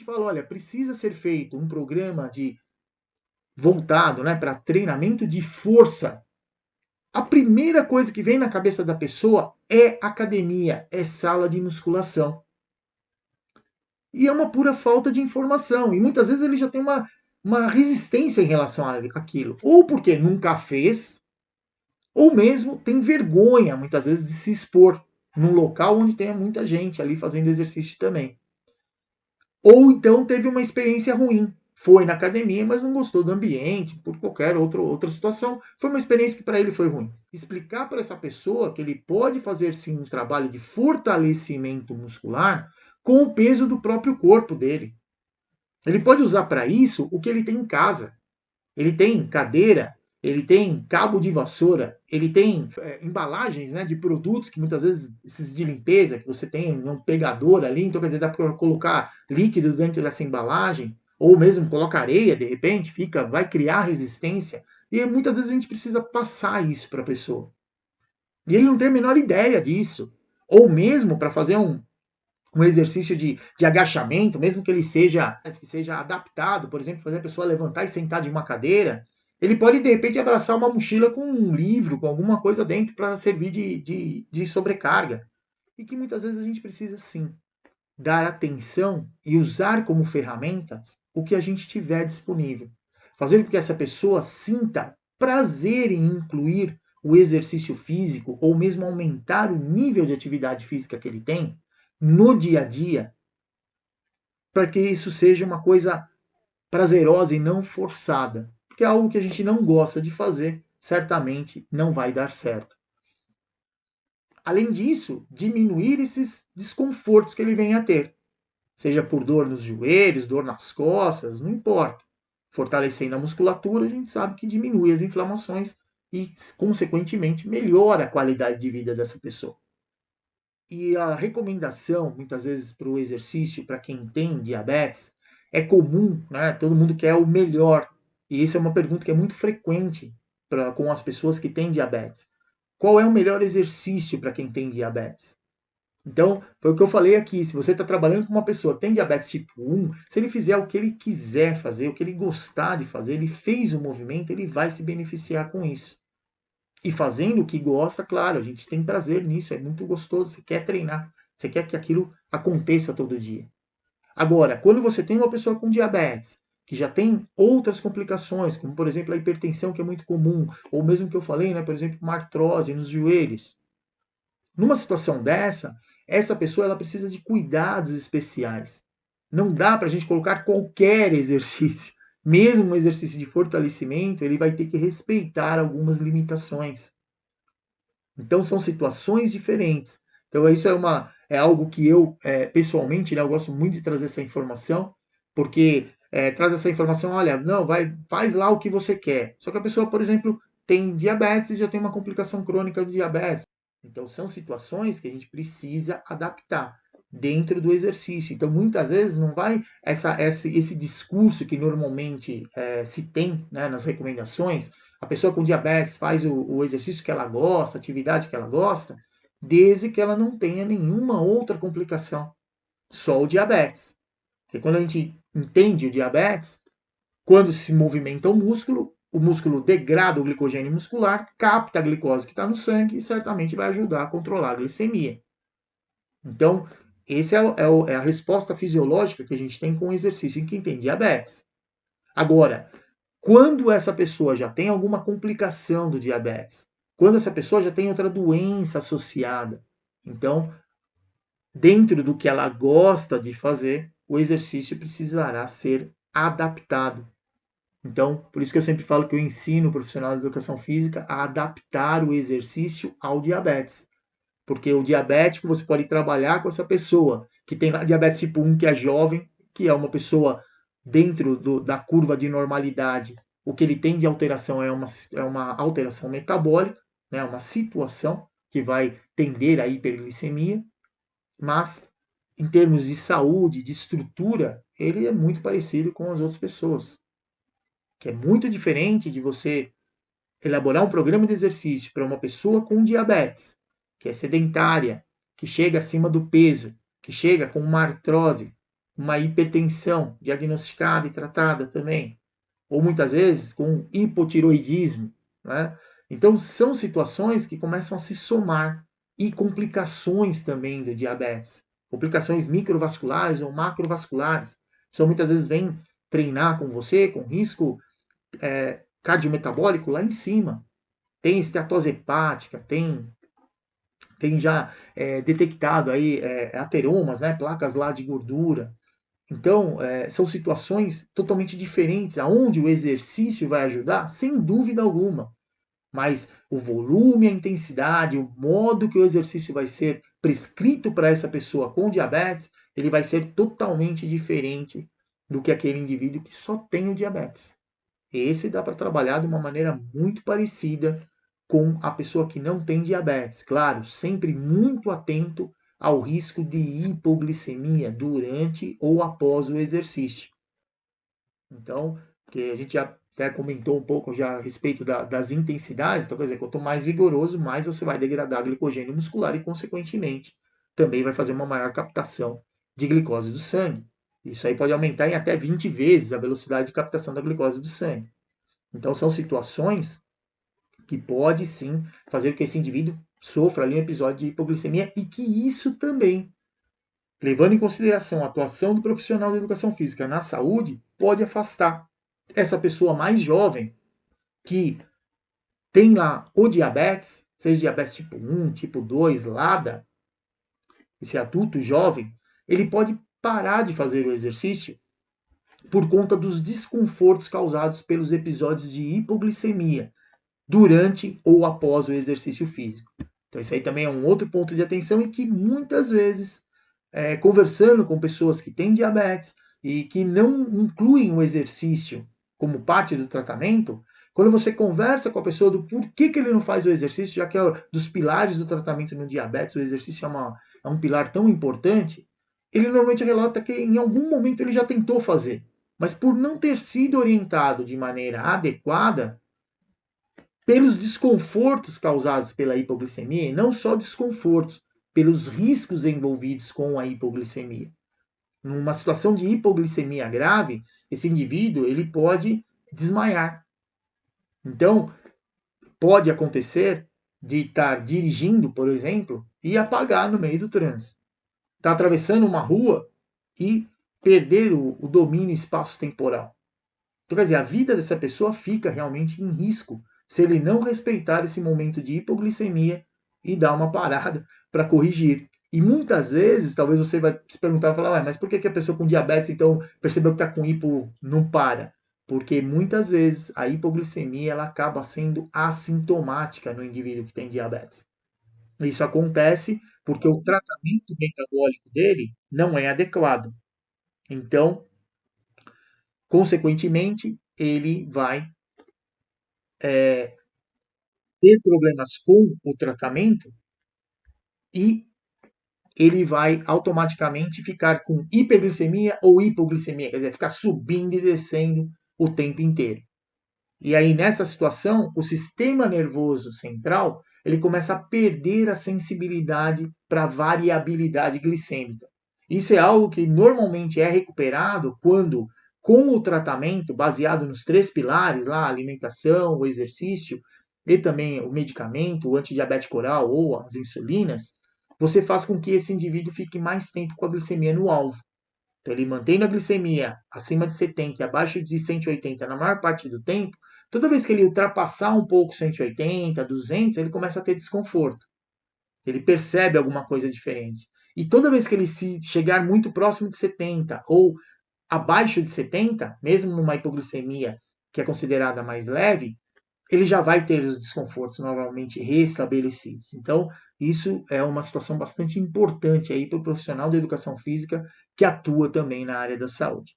fala, olha, precisa ser feito um programa voltado, né, para treinamento de força, a primeira coisa que vem na cabeça da pessoa é academia, é sala de musculação. E é uma pura falta de informação. E muitas vezes ele já tem uma resistência em relação àquilo. Ou porque nunca fez, ou mesmo tem vergonha, muitas vezes, de se expor num local onde tenha muita gente ali fazendo exercício também. Ou então teve uma experiência ruim. Foi na academia, mas não gostou do ambiente, por qualquer outra situação. Foi uma experiência que para ele foi ruim. Explicar para essa pessoa que ele pode fazer sim um trabalho de fortalecimento muscular com o peso do próprio corpo dele. Ele pode usar para isso o que ele tem em casa. Ele tem cadeira, ele tem cabo de vassoura, ele tem embalagens, né, de produtos que muitas vezes, esses de limpeza, que você tem um pegador ali, então quer dizer, dá para colocar líquido dentro dessa embalagem, ou mesmo coloca areia, de repente, vai criar resistência. E muitas vezes a gente precisa passar isso para a pessoa. E ele não tem a menor ideia disso. Ou mesmo para fazer um exercício de agachamento, mesmo que ele seja adaptado, por exemplo, fazer a pessoa levantar e sentar de uma cadeira, ele pode, de repente, abraçar uma mochila com um livro, com alguma coisa dentro para servir de sobrecarga. E que muitas vezes a gente precisa, sim, dar atenção e usar como ferramentas o que a gente tiver disponível. Fazer com que essa pessoa sinta prazer em incluir o exercício físico ou mesmo aumentar o nível de atividade física que ele tem no dia a dia, para que isso seja uma coisa prazerosa e não forçada. Porque é algo que a gente não gosta de fazer, certamente não vai dar certo. Além disso, diminuir esses desconfortos que ele vem a ter, seja por dor nos joelhos, dor nas costas, não importa. Fortalecendo a musculatura, a gente sabe que diminui as inflamações e, consequentemente, melhora a qualidade de vida dessa pessoa. E a recomendação, muitas vezes, para o exercício, para quem tem diabetes, é comum, né? Todo mundo quer o melhor. E isso é uma pergunta que é muito frequente com as pessoas que têm diabetes. Qual é o melhor exercício para quem tem diabetes? Então, foi o que eu falei aqui. Se você está trabalhando com uma pessoa que tem diabetes tipo 1, se ele fizer o que ele quiser fazer, o que ele gostar de fazer, ele fez o movimento, ele vai se beneficiar com isso. E fazendo o que gosta, claro, a gente tem prazer nisso, é muito gostoso, você quer treinar, você quer que aquilo aconteça todo dia. Agora, quando você tem uma pessoa com diabetes, que já tem outras complicações, como por exemplo a hipertensão, que é muito comum, ou mesmo que eu falei, né, por exemplo, uma artrose nos joelhos. Numa situação dessa, essa pessoa ela precisa de cuidados especiais. Não dá para a gente colocar qualquer exercício. Mesmo um exercício de fortalecimento, ele vai ter que respeitar algumas limitações. Então são situações diferentes. Então isso é algo que eu, pessoalmente, né, eu gosto muito de trazer essa informação, porque traz essa informação, olha, não, faz lá o que você quer. Só que a pessoa, por exemplo, tem diabetes e já tem uma complicação crônica do diabetes. Então são situações que a gente precisa adaptar dentro do exercício. Então muitas vezes não vai esse discurso que normalmente se tem, né, nas recomendações, a pessoa com diabetes faz o exercício que ela gosta, a atividade que ela gosta, desde que ela não tenha nenhuma outra complicação, só o diabetes. Porque quando a gente entende o diabetes, quando se movimenta o músculo degrada o glicogênio muscular, capta a glicose que está no sangue e certamente vai ajudar a controlar a glicemia. Então, essa é a resposta fisiológica que a gente tem com o exercício em quem tem diabetes. Agora, quando essa pessoa já tem alguma complicação do diabetes, quando essa pessoa já tem outra doença associada, então, dentro do que ela gosta de fazer, o exercício precisará ser adaptado. Então, por isso que eu sempre falo que eu ensino o profissional de educação física a adaptar o exercício ao diabetes. Porque o diabético, você pode trabalhar com essa pessoa que tem diabetes tipo 1, que é jovem, que é uma pessoa dentro da curva de normalidade. O que ele tem de alteração é uma alteração metabólica, né? Uma situação que vai tender à hiperglicemia, mas em termos de saúde, de estrutura, ele é muito parecido com as outras pessoas. Que é muito diferente de você elaborar um programa de exercício para uma pessoa com diabetes, que é sedentária, que chega acima do peso, que chega com uma artrose. uma hipertensão diagnosticada e tratada também, ou muitas vezes com hipotiroidismo, né? Então, são situações que começam a se somar e complicações também do diabetes, complicações microvasculares ou macrovasculares. A pessoa muitas vezes vem treinar com você com risco cardiometabólico lá em cima. Tem esteatose hepática, tem já detectado aí ateromas, né, placas lá de gordura. Então, são situações totalmente diferentes, aonde o exercício vai ajudar, sem dúvida alguma. Mas o volume, a intensidade, o modo que o exercício vai ser prescrito para essa pessoa com diabetes, ele vai ser totalmente diferente do que aquele indivíduo que só tem o diabetes. Esse dá para trabalhar de uma maneira muito parecida com a pessoa que não tem diabetes. Claro, sempre muito atento ao risco de hipoglicemia durante ou após o exercício. Então, que a gente já até comentou um pouco já a respeito das intensidades, então quer dizer, quanto mais vigoroso, mais você vai degradar glicogênio muscular e, consequentemente, também vai fazer uma maior captação de glicose do sangue. Isso aí pode aumentar em até 20 vezes a velocidade de captação da glicose do sangue. Então, são situações que pode sim fazer com que esse indivíduo sofra ali um episódio de hipoglicemia e que isso também, levando em consideração a atuação do profissional de educação física na saúde, pode afastar essa pessoa mais jovem que tem lá o diabetes, seja diabetes tipo 1, tipo 2, LADA, esse adulto jovem, ele pode parar de fazer o exercício por conta dos desconfortos causados pelos episódios de hipoglicemia durante ou após o exercício físico. Então, isso aí também é um outro ponto de atenção e que muitas vezes, conversando com pessoas que têm diabetes e que não incluem o exercício como parte do tratamento, quando você conversa com a pessoa do porquê que ele não faz o exercício, já que é dos pilares do tratamento no diabetes, o exercício é um pilar tão importante, ele normalmente relata que em algum momento ele já tentou fazer, mas por não ter sido orientado de maneira adequada, pelos desconfortos causados pela hipoglicemia, e não só desconfortos, pelos riscos envolvidos com a hipoglicemia. Numa situação de hipoglicemia grave, esse indivíduo ele pode desmaiar. Então, pode acontecer de estar dirigindo, por exemplo, e apagar no meio do trânsito. Está atravessando uma rua e perder o domínio espaço-temporal. Então, quer dizer, a vida dessa pessoa fica realmente em risco se ele não respeitar esse momento de hipoglicemia e dar uma parada para corrigir. E muitas vezes, talvez você vai se perguntar, falar, mas por que a pessoa com diabetes, então, percebeu que está com hipo, não para? Porque muitas vezes a hipoglicemia ela acaba sendo assintomática no indivíduo que tem diabetes. Isso acontece porque o tratamento metabólico dele não é adequado. Então, consequentemente, ele vai ter problemas com o tratamento e ele vai automaticamente ficar com hiperglicemia ou hipoglicemia, quer dizer, ficar subindo e descendo o tempo inteiro. E aí, nessa situação, o sistema nervoso central ele começa a perder a sensibilidade para a variabilidade glicêmica. Isso é algo que normalmente é recuperado quando, com o tratamento baseado nos três pilares, lá, alimentação, o exercício e também o medicamento, o antidiabético oral ou as insulinas, você faz com que esse indivíduo fique mais tempo com a glicemia no alvo. Então, ele mantém a glicemia acima de 70 e abaixo de 180 na maior parte do tempo. Toda vez que ele ultrapassar um pouco 180, 200, ele começa a ter desconforto. Ele percebe alguma coisa diferente. E toda vez que ele se chegar muito próximo de 70 ou abaixo de 70, mesmo numa hipoglicemia que é considerada mais leve, ele já vai ter os desconfortos novamente restabelecidos. Então, isso é uma situação bastante importante aí para o profissional da educação física que atua também na área da saúde.